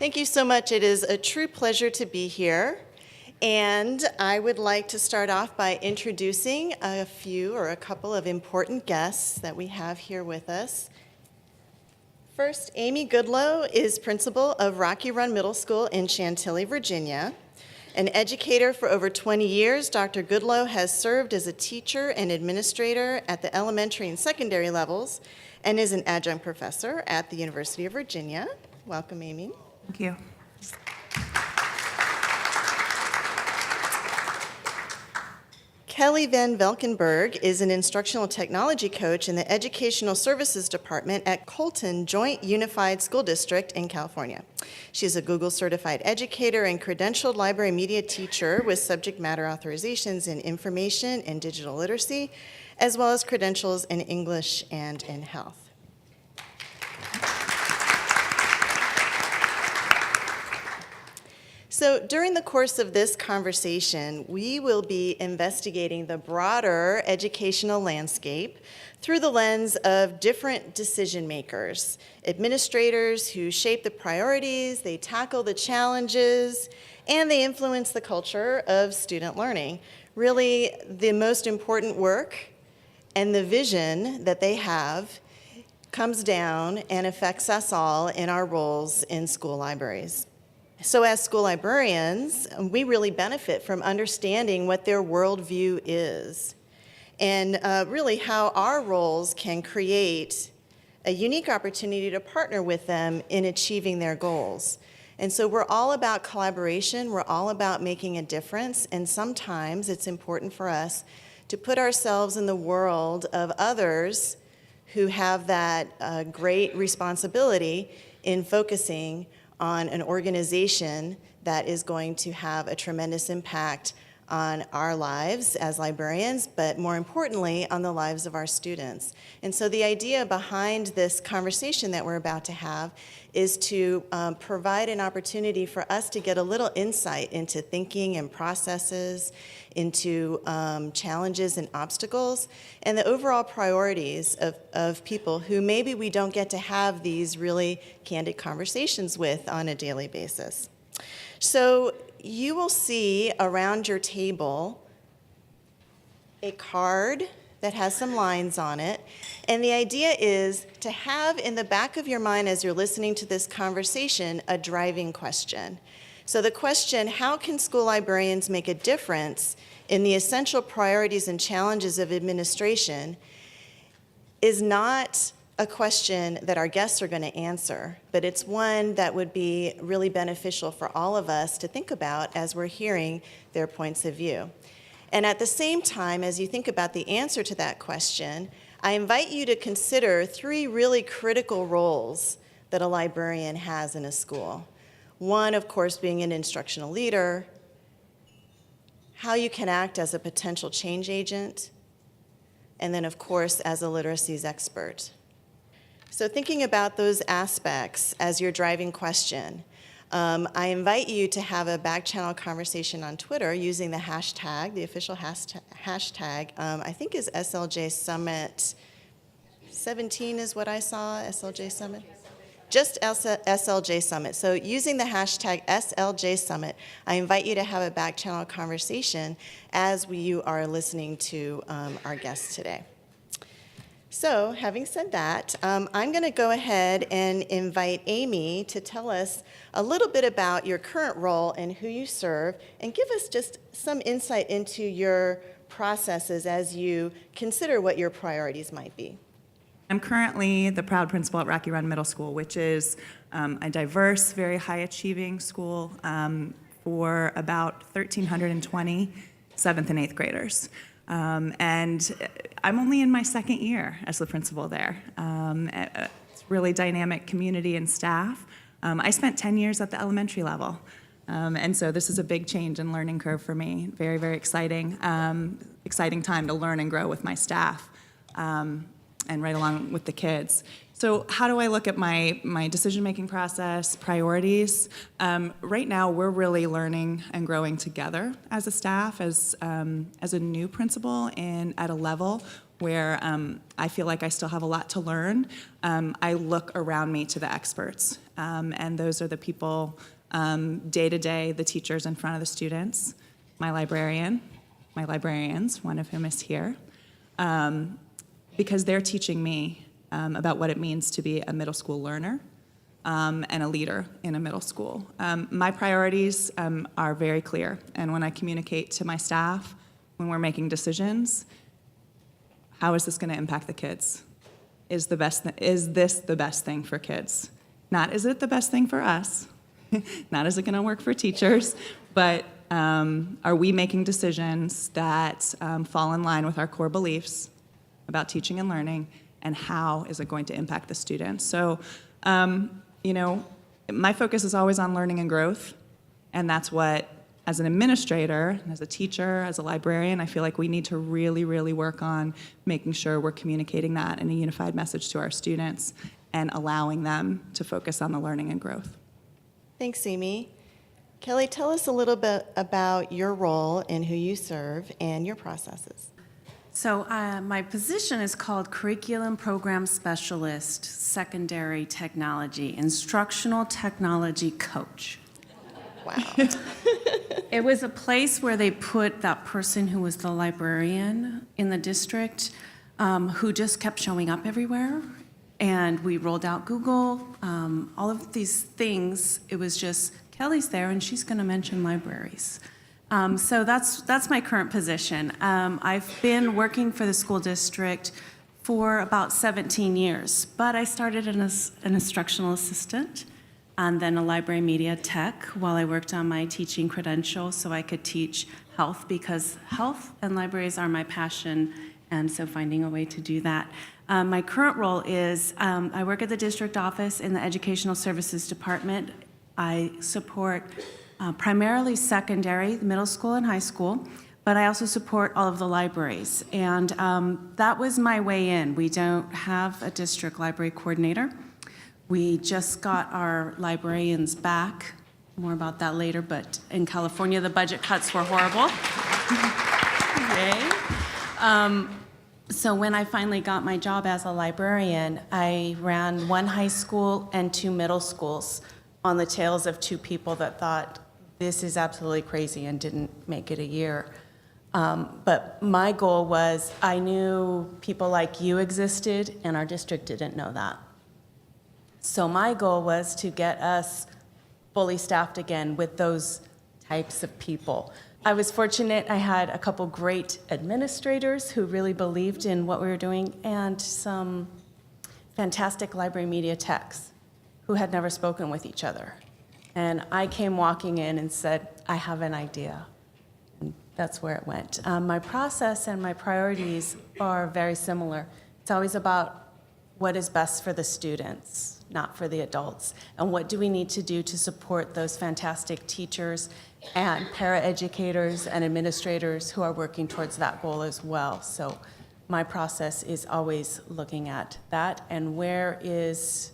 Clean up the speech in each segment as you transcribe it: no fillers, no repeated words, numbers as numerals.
Thank you so much. It is a true pleasure to be here. And I would like to start off by introducing a couple of important guests that we have here with us. First, Amy Goodlow is principal of Rocky Run Middle School in Chantilly, Virginia. An educator for over 20 years, Dr. Goodlow has served as a teacher and administrator at the elementary and secondary levels and is an adjunct professor at the University of Virginia. Welcome, Amy. Thank you. Kelly Van Velkenberg is an instructional technology coach in the Educational Services Department at Colton Joint Unified School District in California. She is a Google certified educator and credentialed library media teacher with subject matter authorizations in information and digital literacy, as well as credentials in English and in health. So during the course of this conversation, we will be investigating the broader educational landscape through the lens of different decision makers, administrators who shape the priorities, they tackle the challenges, and they influence the culture of student learning. Really, the most important work and the vision that they have comes down and affects us all in our roles in school libraries. So as school librarians, we really benefit from understanding what their worldview is and really how our roles can create a unique opportunity to partner with them in achieving their goals. And so we're all about collaboration, we're all about making a difference, and sometimes it's important for us to put ourselves in the world of others who have that great responsibility in focusing on an organization that is going to have a tremendous impact on our lives as librarians, but more importantly, on the lives of our students. And so the idea behind this conversation that we're about to have is to provide an opportunity for us to get a little insight into thinking and processes, into challenges and obstacles, and the overall priorities of people who maybe we don't get to have these really candid conversations with on a daily basis. So you will see around your table a card that has some lines on it. And the idea is to have in the back of your mind as you're listening to this conversation a driving question. So the question, how can school librarians make a difference in the essential priorities and challenges of administration, is not a question that our guests are going to answer, but it's one that would be really beneficial for all of us to think about as we're hearing their points of view. And at the same time, as you think about the answer to that question, I invite you to consider 3 really critical roles that a librarian has in a school. One, of course, being an instructional leader, how you can act as a potential change agent, and then, of course, as a literacies expert. So thinking about those aspects as your driving question, I invite you to have a back channel conversation on Twitter using the hashtag, the official hashtag, I think is SLJ Summit 17 is what I saw, SLJ Summit. Just SLJ Summit. So using the hashtag SLJ Summit, I invite you to have a back channel conversation as you are listening to our guests today. So having said that, I'm going to go ahead and invite Amy to tell us a little bit about your current role and who you serve, and give us just some insight into your processes as you consider what your priorities might be. I'm currently the proud principal at Rocky Run Middle School, which is a diverse, very high-achieving school for about 1,320 7th and 8th graders. And I'm only in my 2nd year as the principal there. It's really dynamic community and staff. I spent 10 years at the elementary level. And so this is a big change and learning curve for me. Very, very exciting. Exciting time to learn and grow with my staff and right along with the kids. So how do I look at my decision-making process, priorities? Right now, we're really learning and growing together as a staff, as a new principal and at a level where I feel like I still have a lot to learn, I look around me to the experts. And those are the people day to day, the teachers in front of the students, my librarians, one of whom is here, because they're teaching me about what it means to be a middle school learner and a leader in a middle school. My priorities are very clear, and when I communicate to my staff, when we're making decisions, how is this going to impact the kids? Is this the best thing for kids? Not is it the best thing for us, not is it going to work for teachers, but are we making decisions that fall in line with our core beliefs about teaching and learning, and how is it going to impact the students? So, my focus is always on learning and growth, and that's what, as an administrator, as a teacher, as a librarian, I feel like we need to really, really work on making sure we're communicating that in a unified message to our students and allowing them to focus on the learning and growth. Thanks, Amy. Kelly, tell us a little bit about your role and who you serve and your processes. So my position is called Curriculum Program Specialist, Secondary Technology, Instructional Technology Coach. Wow. It was a place where they put that person who was the librarian in the district, who just kept showing up everywhere. And we rolled out Google, all of these things. It was just, Kelly's there and she's going to mention libraries. So that's my current position. I've been working for the school district for about 17 years, but I started as an instructional assistant and then a library media tech while I worked on my teaching credential so I could teach health, because health and libraries are my passion, and so finding a way to do that. My current role is I work at the district office in the Educational Services Department. I support primarily secondary, middle school and high school, but I also support all of the libraries. And that was my way in. We don't have a district library coordinator. We just got our librarians back. More about that later, but in California, the budget cuts were horrible. Yay. So when I finally got my job as a librarian, I ran one high school and 2 middle schools on the tails of 2 people that thought, this is absolutely crazy, and didn't make it a year. But my goal was, I knew people like you existed, and our district didn't know that. So my goal was to get us fully staffed again with those types of people. I was fortunate. I had a couple great administrators who really believed in what we were doing, and some fantastic library media techs who had never spoken with each other. And I came walking in and said, I have an idea. And that's where it went. My process and my priorities are very similar. It's always about what is best for the students, not for the adults, and what do we need to do to support those fantastic teachers and paraeducators and administrators who are working towards that goal as well. So my process is always looking at that and where is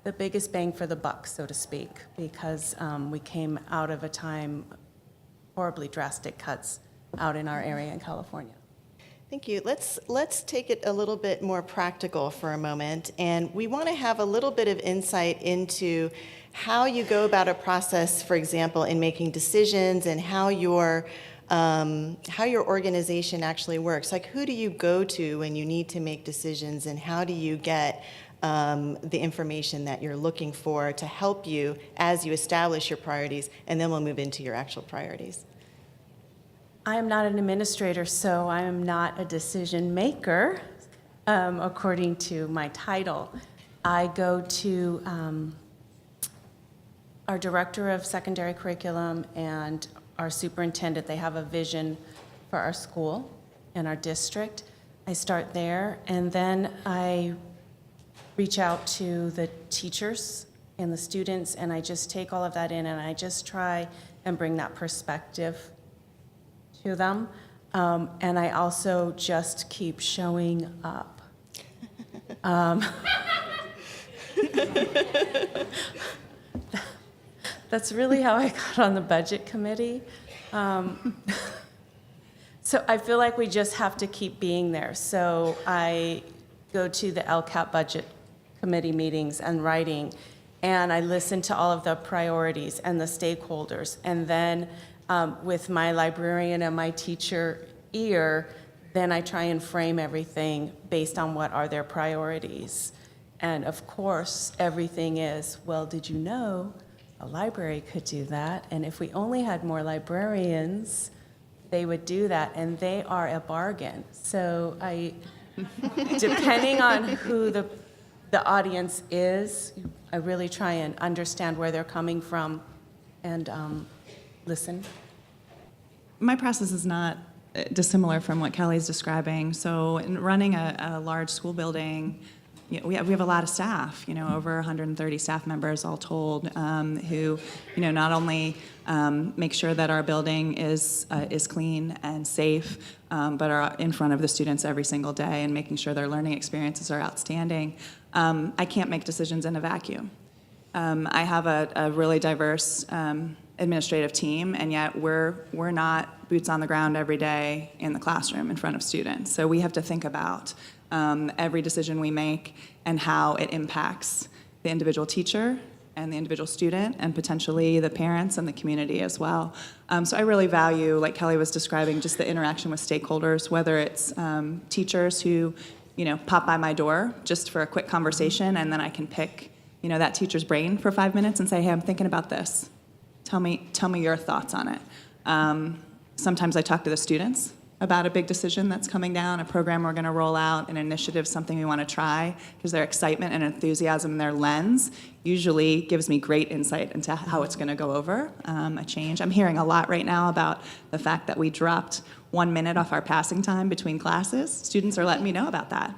the biggest bang for the buck, so to speak, because we came out of a time, horribly drastic cuts out in our area in California. Thank you. Let's take it a little bit more practical for a moment, and we want to have a little bit of insight into how you go about a process, for example, in making decisions, and how your organization actually works. Like, who do you go to when you need to make decisions, and how do you get the information that you're looking for to help you as you establish your priorities, and then we'll move into your actual priorities. I am not an administrator, so I am not a decision maker, according to my title. I go to our director of secondary curriculum and our superintendent. They have a vision for our school and our district. I start there, and then I reach out to the teachers and the students, and I just take all of that in, and I just try and bring that perspective to them. And I also just keep showing up. That's really how I got on the budget committee. So I feel like we just have to keep being there. So I go to the LCAP budget committee meetings and writing, and I listen to all of the priorities and the stakeholders. And then with my librarian and my teacher ear, then I try and frame everything based on what are their priorities. And of course, everything is, well, did you know a library could do that? And if we only had more librarians, they would do that, and they are a bargain. So depending on who the audience is, I really try and understand where they're coming from and listen. My process is not dissimilar from what Kelly's describing. So in running a large school building, we have a lot of staff, over 130 staff members all told, who, not only make sure that our building is clean and safe, but are in front of the students every single day and making sure their learning experiences are outstanding. I can't make decisions in a vacuum. I have a really diverse administrative team, and yet we're not boots on the ground every day in the classroom in front of students. So we have to think about every decision we make and how it impacts the individual teacher and the individual student and potentially the parents and the community as well. So I really value, like Kelly was describing, just the interaction with stakeholders, whether it's teachers who pop by my door just for a quick conversation, and then I can pick that teacher's brain for 5 minutes and say, hey, I'm thinking about this. Tell me your thoughts on it. Sometimes I talk to the students about a big decision that's coming down, a program we're going to roll out, an initiative, something we want to try, because their excitement and enthusiasm and their lens usually gives me great insight into how it's going to go over a change. I'm hearing a lot right now about the fact that we dropped 1 minute off our passing time between classes. Students are letting me know about that.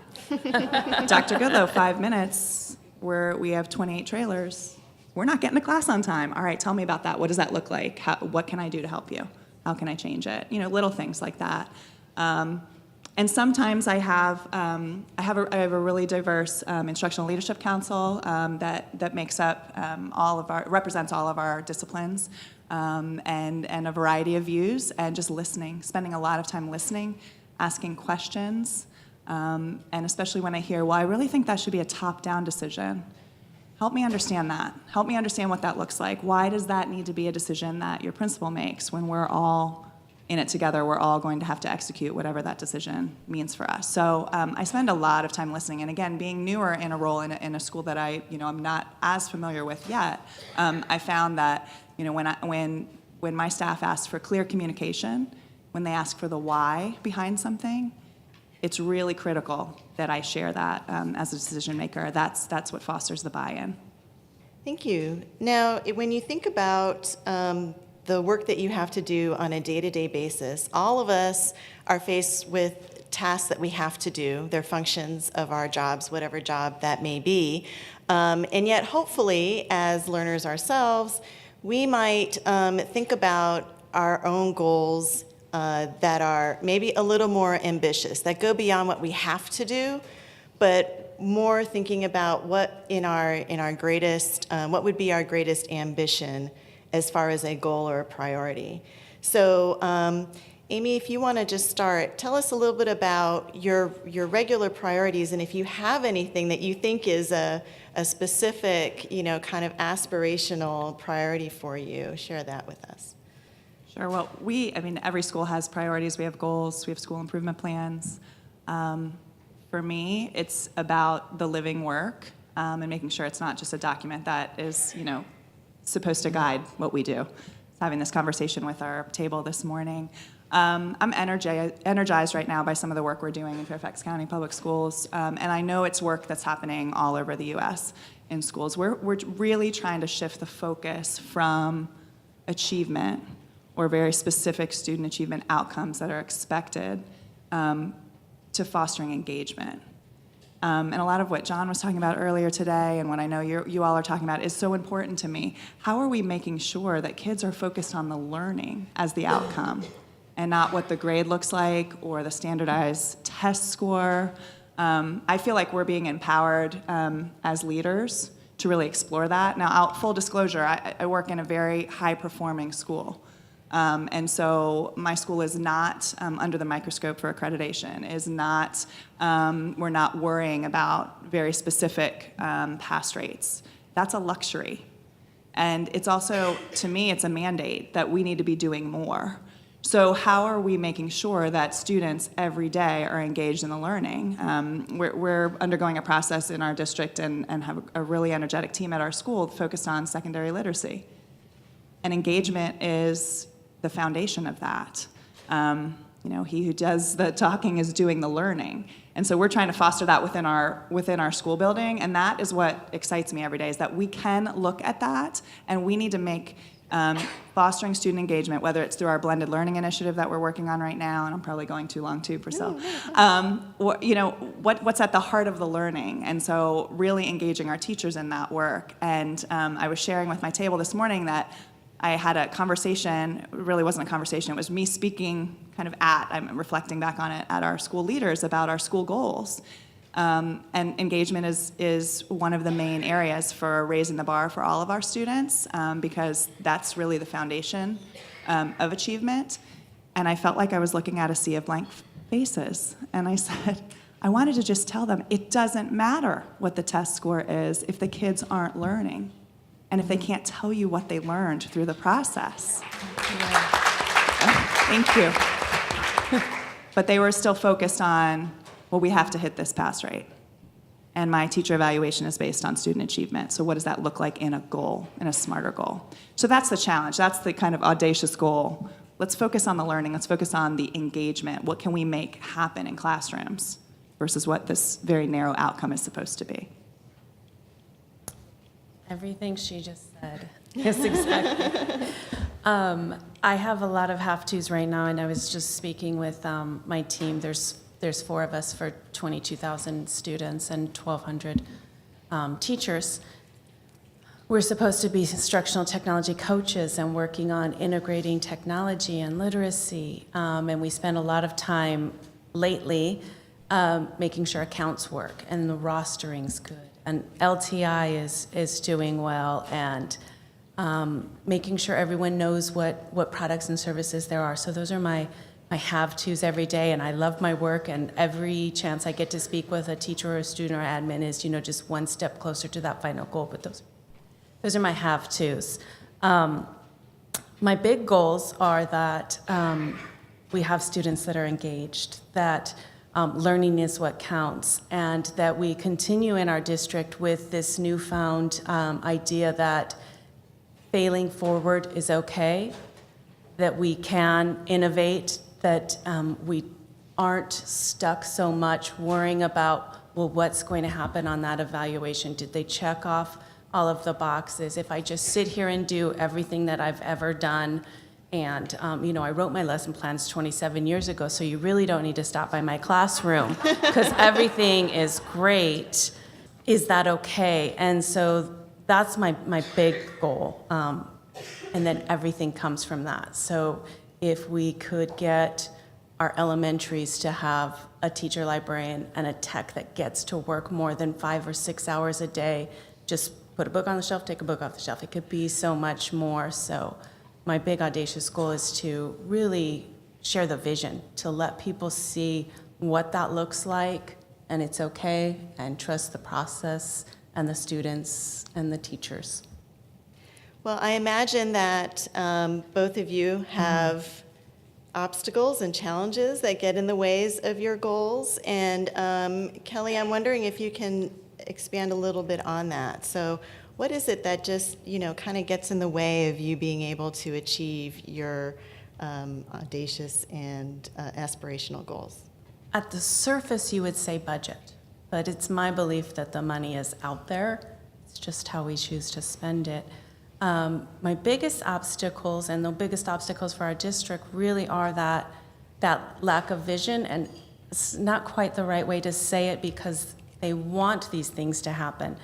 Dr. Goodlow, 5 minutes, we have 28 trailers. We're not getting to class on time. All right, tell me about that. What does that look like? What can I do to help you? How can I change it? Little things like that. And sometimes I have a really diverse instructional leadership council that makes up represents all of our disciplines and a variety of views, and just listening, spending a lot of time listening, asking questions, and especially when I hear, well, I really think that should be a top-down decision. Help me understand that. Help me understand what that looks like. Why does that need to be a decision that your principal makes when we're all in it together? We're all going to have to execute whatever that decision means for us. So I spend a lot of time listening. And again, being newer in a role in a school that I'm not as familiar with yet, I found that when my staff asks for clear communication, when they ask for the why behind something, it's really critical that I share that as a decision maker. That's what fosters the buy-in. Thank you. Now, when you think about the work that you have to do on a day-to-day basis, all of us are faced with tasks that we have to do. They're functions of our jobs, whatever job that may be. And yet, hopefully, as learners ourselves, we might think about our own goals that are maybe a little more ambitious, that go beyond what we have to do, but more thinking about what what would be our greatest ambition as far as a goal or a priority. So, Amy, if you want to just start, tell us a little bit about your regular priorities, and if you have anything that you think is a specific, kind of aspirational priority for you, share that with us. Sure. Well, every school has priorities. We have goals. We have school improvement plans. For me, it's about the living work and making sure it's not just a document that is, supposed to guide what we do. Having this conversation with our table this morning. I'm energized right now by some of the work we're doing in Fairfax County Public Schools, and I know it's work that's happening all over the U.S. in schools. We're really trying to shift the focus from achievement or very specific student achievement outcomes that are expected to fostering engagement. And a lot of what John was talking about earlier today and what I know you all are talking about is so important to me. How are we making sure that kids are focused on the learning as the outcome and not what the grade looks like or the standardized test score? I feel like we're being empowered as leaders to really explore that. Now, full disclosure, I work in a very high-performing school. And so my school is not under the microscope for accreditation, is not, we're not worrying about very specific pass rates. That's a luxury. And it's also, to me, it's a mandate that we need to be doing more. So how are we making sure that students every day are engaged in the learning? We're undergoing a process in our district and have a really energetic team at our school focused on secondary literacy. And engagement is the foundation of that. He who does the talking is doing the learning. And so we're trying to foster that within our school building, and that is what excites me every day, is that we can look at that, and we need to make fostering student engagement, whether it's through our blended learning initiative that we're working on right now, and I'm probably going too long too, Priscilla. What's at the heart of the learning, and so really engaging our teachers in that work. And I was sharing with my table this morning that I had a conversation, it really wasn't a conversation, it was me speaking I'm reflecting back on it, at our school leaders about our school goals. And engagement is one of the main areas for raising the bar for all of our students, because that's really the foundation of achievement. And I felt like I was looking at a sea of blank faces. And I said, I wanted to just tell them, it doesn't matter what the test score is if the kids aren't learning, and if they can't tell you what they learned through the process. Thank you. But they were still focused on, well, we have to hit this pass rate. And my teacher evaluation is based on student achievement. So what does that look like in a goal, in a smarter goal? So that's the challenge. That's the kind of audacious goal. Let's focus on the learning. Let's focus on the engagement. What can we make happen in classrooms versus what this very narrow outcome is supposed to be? Everything she just said. Yes, exactly. I have a lot of have-tos right now, and I was just speaking with my team. There's 4 of us for 22,000 students and 1,200 teachers. We're supposed to be instructional technology coaches and working on integrating technology and literacy, and we spend a lot of time lately making sure accounts work and the rostering's good. And LTI is doing well, and making sure everyone knows what products and services there are. So those are my have-tos every day, and I love my work, and every chance I get to speak with a teacher or a student or admin is, just one step closer to that final goal. But those are my have-tos. My big goals are that we have students that are engaged, that learning is what counts, and that we continue in our district with this newfound idea that failing forward is okay, that we can innovate, that we aren't stuck so much worrying about, well, what's going to happen on that evaluation? Did they check off all of the boxes? If I just sit here and do everything that I've ever done, and I wrote my lesson plans 27 years ago, so you really don't need to stop by my classroom because everything is great. Is that okay? And so that's my big goal. And then everything comes from that. So if we could get our elementaries to have a teacher librarian and a tech that gets to work more than 5 or 6 hours a day, just put a book on the shelf, take a book off the shelf. It could be so much more. So my big audacious goal is to really share the vision, to let people see what that looks like, and it's okay, and trust the process and the students and the teachers. Well, I imagine that both of you have obstacles and challenges that get in the ways of your goals. And Kelly, I'm wondering if you can expand a little bit on that. So what is it that just, kind of gets in the way of you being able to achieve your audacious and aspirational goals? At the surface, you would say budget, but it's my belief that the money is out there. It's just how we choose to spend it. My biggest obstacles, and the biggest obstacles for our district, really are that lack of vision, and it's not quite the right way to say it because they want these things to happen,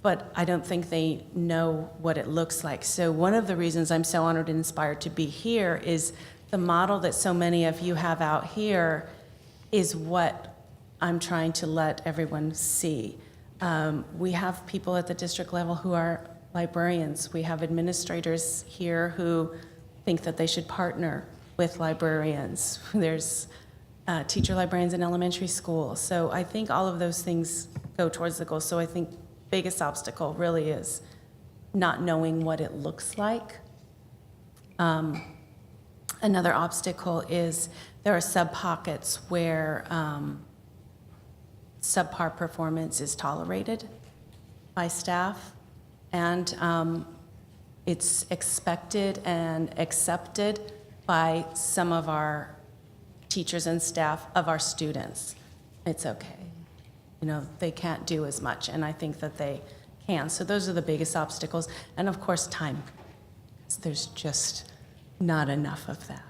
but I don't think they know what it looks like. So one of the reasons I'm so honored and inspired to be here is the model that so many of you have out here is what I'm trying to let everyone see. We have people at the district level who are librarians. We have administrators here who think that they should partner with librarians. There's teacher librarians in elementary school. So I think all of those things go towards the goal. So I think biggest obstacle really is not knowing what it looks like. Another obstacle is there are sub-pockets where subpar performance is tolerated by staff, and it's expected and accepted by some of our teachers and staff of our students. It's okay. You know, they can't do as much, and I think that they can. So those are the biggest obstacles. And of course, time. There's just not enough of that.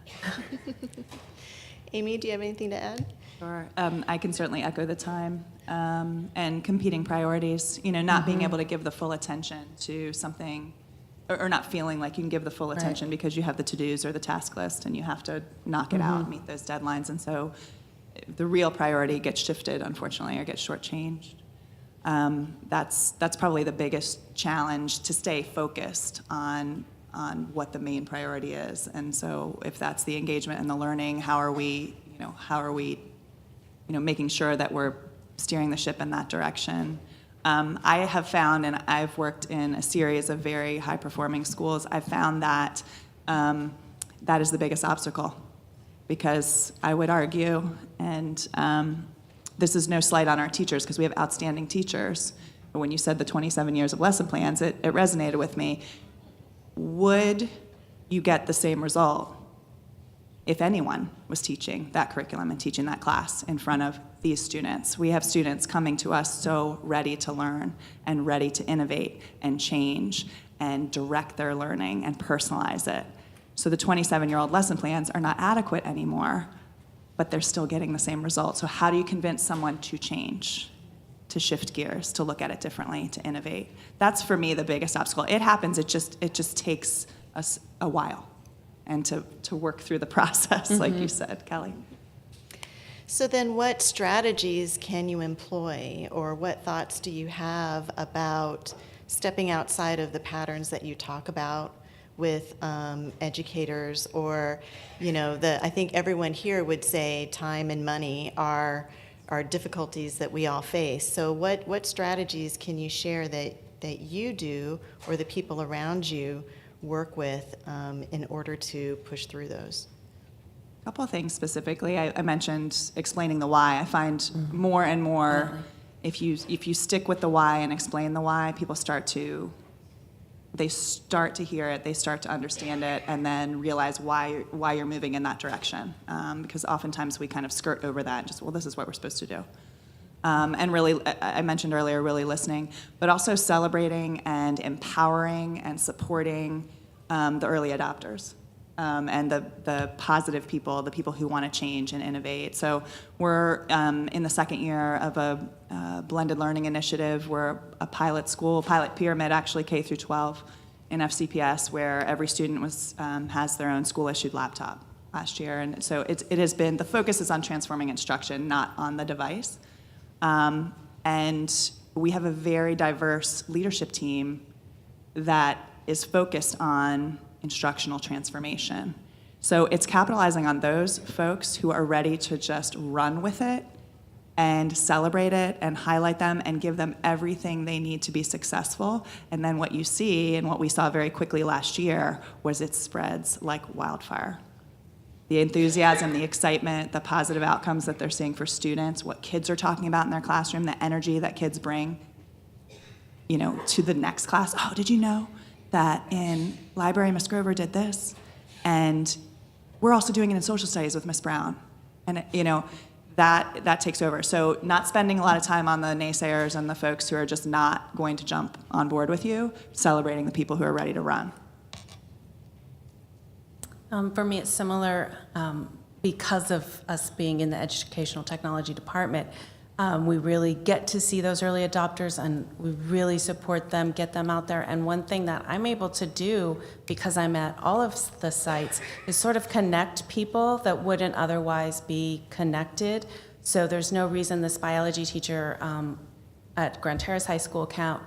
Amy, do you have anything to add? Sure. I can certainly echo the time and competing priorities, you know, not being able to give the full attention to something or not feeling like you can give the full attention because you have the to-dos or the task list and you have to knock it out and meet those deadlines. And so the real priority gets shifted, unfortunately, or gets shortchanged. That's probably the biggest challenge, to stay focused on what the main priority is. And so if that's the engagement and the learning, how are we making sure that we're steering the ship in that direction? I have found, and I've worked in a series of very high-performing schools, I've found that that is the biggest obstacle, because I would argue, and this is no slight on our teachers, because we have outstanding teachers, but when you said the 27 years of lesson plans, it resonated with me. Would you get the same result if anyone was teaching that curriculum and teaching that class in front of these students? We have students coming to us so ready to learn and ready to innovate and change and direct their learning and personalize it. So the 27-year-old lesson plans are not adequate anymore, but they're still getting the same result. So how do you convince someone to change, to shift gears, to look at it differently, to innovate? That's, for me, the biggest obstacle. It happens, it just takes us a while, and to work through the process, like you said, Kelly. So then what strategies can you employ, or what thoughts do you have about stepping outside of the patterns that you talk about with educators? Or, I think everyone here would say time and money are difficulties that we all face. So what strategies can you share that you do, or the people around you work with in order to push through those? A couple of things specifically. I mentioned explaining the why. I find more and more, if you stick with the why and explain the why, people start to hear it, they start to understand it, and then realize why you're moving in that direction. Because oftentimes we kind of skirt over that and just, well, this is what we're supposed to do. And really, I mentioned earlier, really listening, but also celebrating and empowering and supporting the early adopters. And the positive people, the people who want to change and innovate. So we're in the second year of a blended learning initiative. We're a pilot pyramid, actually, K through 12 in FCPS, where every student has their own school-issued laptop last year. And so it has been, the focus is on transforming instruction, not on the device. And we have a very diverse leadership team that is focused on instructional transformation. So it's capitalizing on those folks who are ready to just run with it and celebrate it and highlight them and give them everything they need to be successful. And then what you see, and what we saw very quickly last year, was it spreads like wildfire. The enthusiasm, the excitement, the positive outcomes that they're seeing for students, what kids are talking about in their classroom, the energy that kids bring, to the next class. Oh, did you know that in library, Miss Grover did this, and we're also doing it in social studies with Miss Brown, and that takes over. So not spending a lot of time on the naysayers and the folks who are just not going to jump on board with you, celebrating the people who are ready to run. For me, it's similar because of us being in the educational technology department. We really get to see those early adopters, and we really support them, get them out there. And one thing that I'm able to do, because I'm at all of the sites, is sort of connect people that wouldn't otherwise be connected. So there's no reason this biology teacher at Grand Terrace High School can't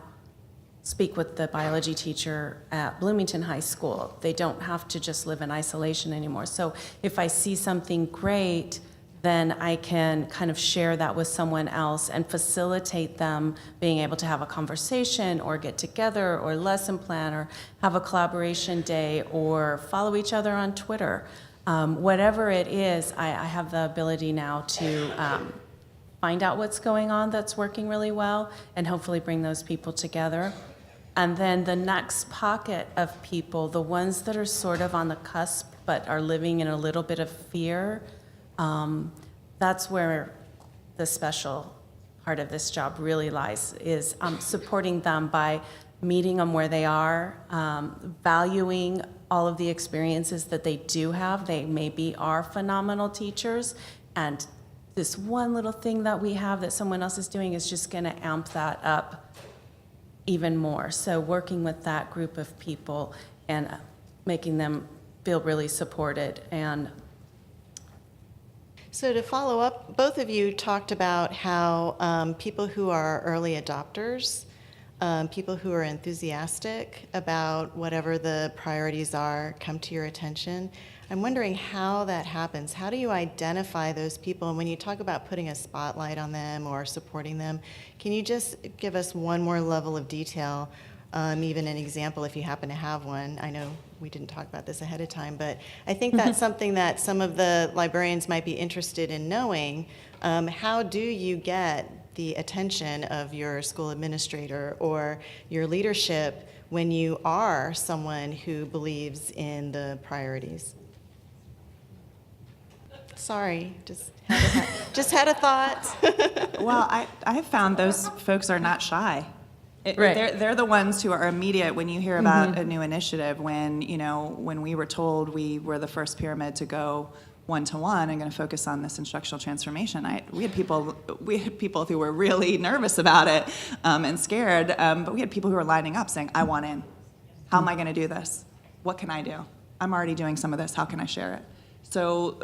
speak with the biology teacher at Bloomington High School. They don't have to just live in isolation anymore. So if I see something great, then I can kind of share that with someone else and facilitate them being able to have a conversation or get together or lesson plan or have a collaboration day or follow each other on Twitter. Whatever it is, I have the ability now to find out what's going on that's working really well and hopefully bring those people together. And then the next pocket of people, the ones that are sort of on the cusp but are living in a little bit of fear, that's where the special part of this job really lies, is supporting them by meeting them where they are, valuing all of the experiences that they do have. They maybe are phenomenal teachers, and this one little thing that we have that someone else is doing is just going to amp that up even more. So working with that group of people and making them feel really supported. And So to follow up, both of you talked about how people who are early adopters, people who are enthusiastic about whatever the priorities are, come to your attention. I'm wondering how that happens. How do you identify those people? And when you talk about putting a spotlight on them or supporting them, can you just give us one more level of detail, even an example if you happen to have one? I know we didn't talk about this ahead of time, but I think that's something that some of the librarians might be interested in knowing. How do you get the attention of your school administrator or your leadership when you are someone who believes in the priorities? Sorry, just had a thought. Well, I have found those folks are not shy. Right. They're the ones who are immediate when you hear about a new initiative. When we were told we were the first pyramid to go one-to-one and going to focus on this instructional transformation, we had people who were really nervous about it and scared, but we had people who were lining up saying, "I want in. How am I going to do this? What can I do? I'm already doing some of this. How can I share it?" So,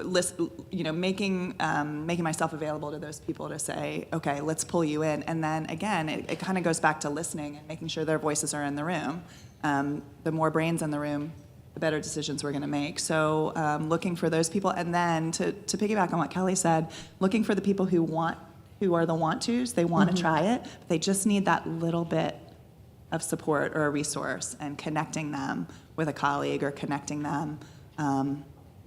making myself available to those people to say, okay, let's pull you in. And then again, it kind of goes back to listening and making sure their voices are in the room. The more brains in the room, the better decisions we're going to make. So looking for those people. And then to piggyback on what Kelly said, looking for the people who are the want-tos. They want to try it, but they just need that little bit of support or a resource, and connecting them with a colleague or connecting them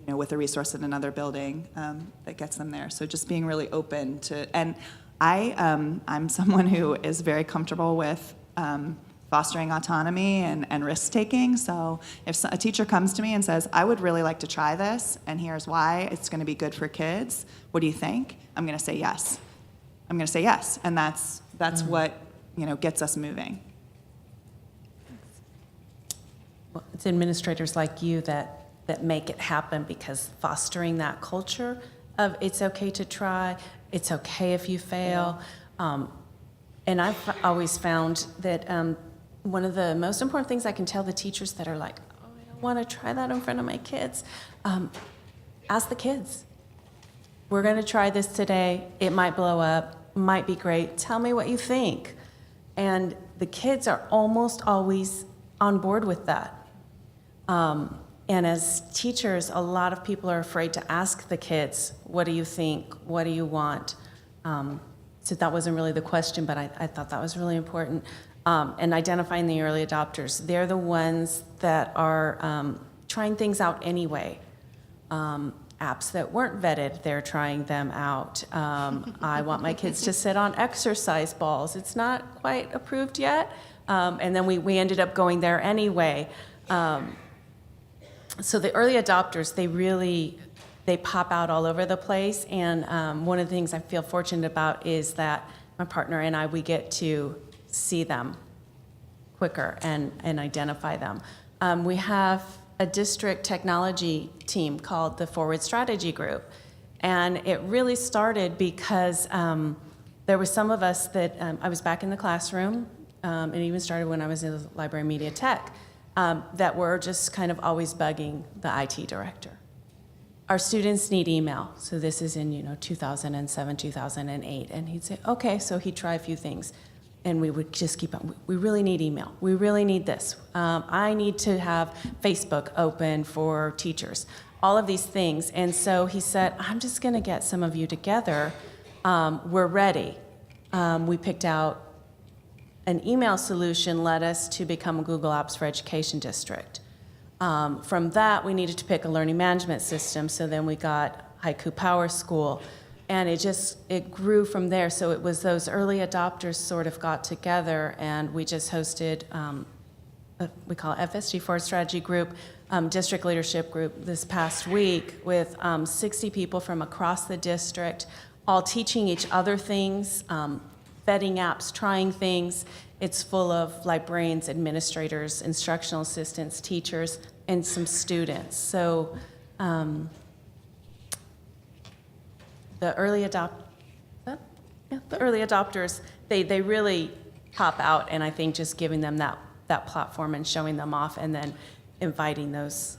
with a resource in another building that gets them there. So just being really open to, and I'm someone who is very comfortable with fostering autonomy and risk-taking. So if a teacher comes to me and says, "I would really like to try this, and here's why it's going to be good for kids, what do you think?" I'm going to say yes. And that's what gets us moving. well, it's administrators like you that make it happen, because fostering that culture of it's okay to try, it's okay if you fail. And I've always found that one of the most important things I can tell the teachers that are like, "Oh, I don't want to try that in front of my kids," ask the kids. "We're going to try this today. It might blow up, might be great. Tell me what you think." And the kids are almost always on board with that. And as teachers, a lot of people are afraid to ask the kids, "What do you think? What do you want?" So that wasn't really the question, but I thought that was really important. And identifying the early adopters. They're the ones that are trying things out anyway. Apps that weren't vetted, they're trying them out. I want my kids to sit on exercise balls. It's not quite approved yet. And then we ended up going there anyway. So the early adopters, they pop out all over the place. And one of the things I feel fortunate about is that my partner and I, we get to see them quicker and identify them. We have a district technology team called the Forward Strategy Group. And it really started because there were some of us that, I was back in the classroom, and it even started when I was in the library media tech, that were just kind of always bugging the IT director. Our students need email. So this is in 2007, 2008. And he'd say, okay, so he'd try a few things. And we would just keep on, we really need email. We really need this. I need to have Facebook open for teachers. All of these things. And so he said, I'm just going to get some of you together. We're ready. We picked out an email solution, led us to become a Google Apps for Education district. From that, we needed to pick a learning management system. So then we got Haiku Power School. And it grew from there. So it was those early adopters sort of got together, and we just hosted, we call it FSG Forward Strategy Group, district leadership group this past week with 60 people from across the district, all teaching each other things, vetting apps, trying things. It's full of librarians, administrators, instructional assistants, teachers, and some students. So the early adopters, they really pop out, and I think just giving them that platform and showing them off, and then inviting those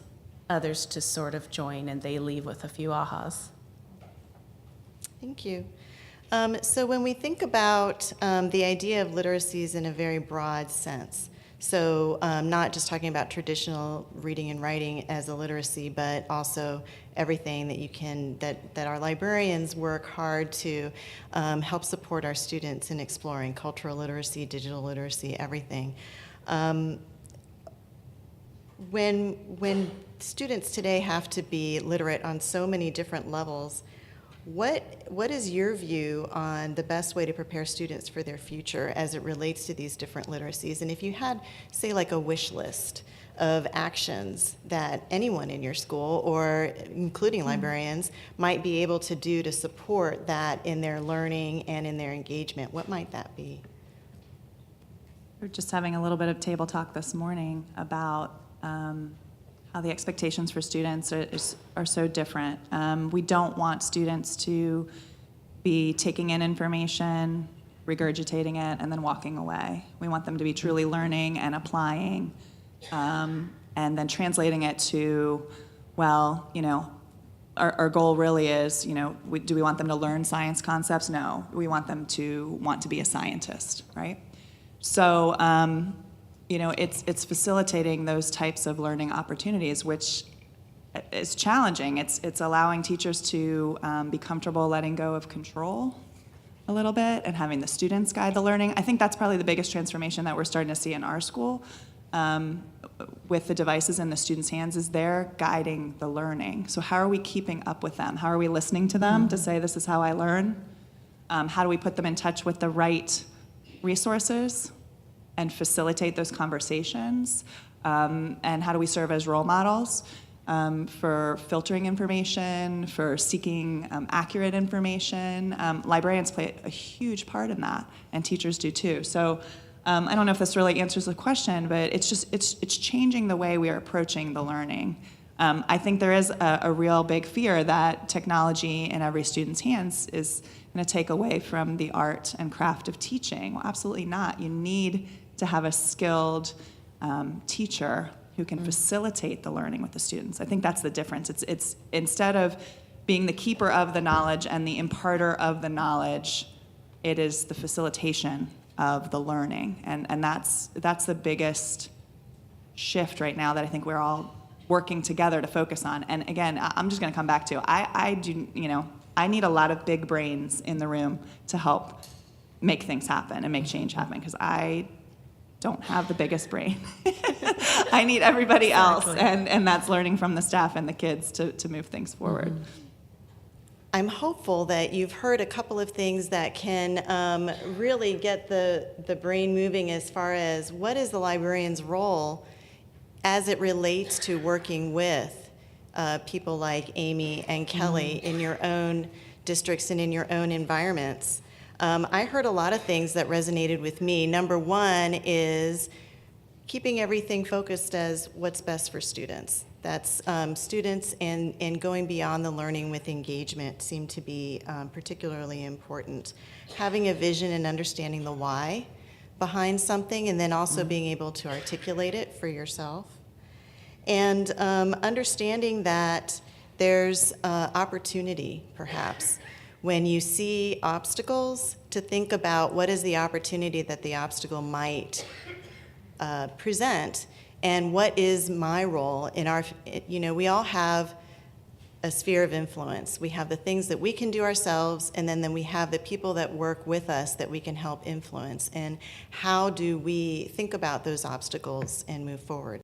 others to sort of join, and they leave with a few ahas. Thank you. So when we think about the idea of literacies in a very broad sense, so not just talking about traditional reading and writing as a literacy, but also everything that you can, that our librarians work hard to help support our students in exploring cultural literacy, digital literacy, everything. When students today have to be literate on so many different levels, what is your view on the best way to prepare students for their future as it relates to these different literacies? And if you had, say, like a wish list of actions that anyone in your school, or including librarians, might be able to do to support that in their learning and in their engagement, what might that be? We were just having a little bit of table talk this morning about how the expectations for students are so different. We don't want students to be taking in information, regurgitating it, and then walking away. We want them to be truly learning and applying, and then translating it to, well, you know, our goal really is, you know, do we want them to learn science concepts? No, we want them to want to be a scientist, right? So, you know, it's facilitating those types of learning opportunities, which is challenging. It's allowing teachers to be comfortable letting go of control a little bit and having the students guide the learning. I think that's probably the biggest transformation that we're starting to see in our school with the devices in the students' hands, is they're guiding the learning. So how are we keeping up with them? How are we listening to them to say, this is how I learn? How do we put them in touch with the right resources and facilitate those conversations? And how do we serve as role models for filtering information, for seeking accurate information? Librarians play a huge part in that, and teachers do too. So I don't know if this really answers the question, but it's changing the way we are approaching the learning. I think there is a real big fear that technology in every student's hands is going to take away from the art and craft of teaching. Well, absolutely not. You need to have a skilled teacher who can facilitate the learning with the students. I think that's the difference. It's instead of being the keeper of the knowledge and the imparter of the knowledge, it is the facilitation of the learning. And that's the biggest shift right now that I think we're all working together to focus on. And again, I'm just going to come back to, I do, you know, I need a lot of big brains in the room to help make things happen and make change happen, because I don't have the biggest brain. I need everybody else, and that's learning from the staff and the kids to move things forward. I'm hopeful that you've heard a couple of things that can really get the brain moving as far as what is the librarian's role as it relates to working with people like Amy and Kelly in your own districts and in your own environments. I heard a lot of things that resonated with me. Number one is keeping everything focused as what's best for students. That's students and going beyond the learning with engagement seem to be particularly important. Having a vision and understanding the why behind something, and then also being able to articulate it for yourself. And understanding that there's opportunity, perhaps, when you see obstacles, to think about what is the opportunity that the obstacle might present, and what is my role in our, we all have a sphere of influence. We have the things that we can do ourselves, and then we have the people that work with us that we can help influence. And how do we think about those obstacles and move forward?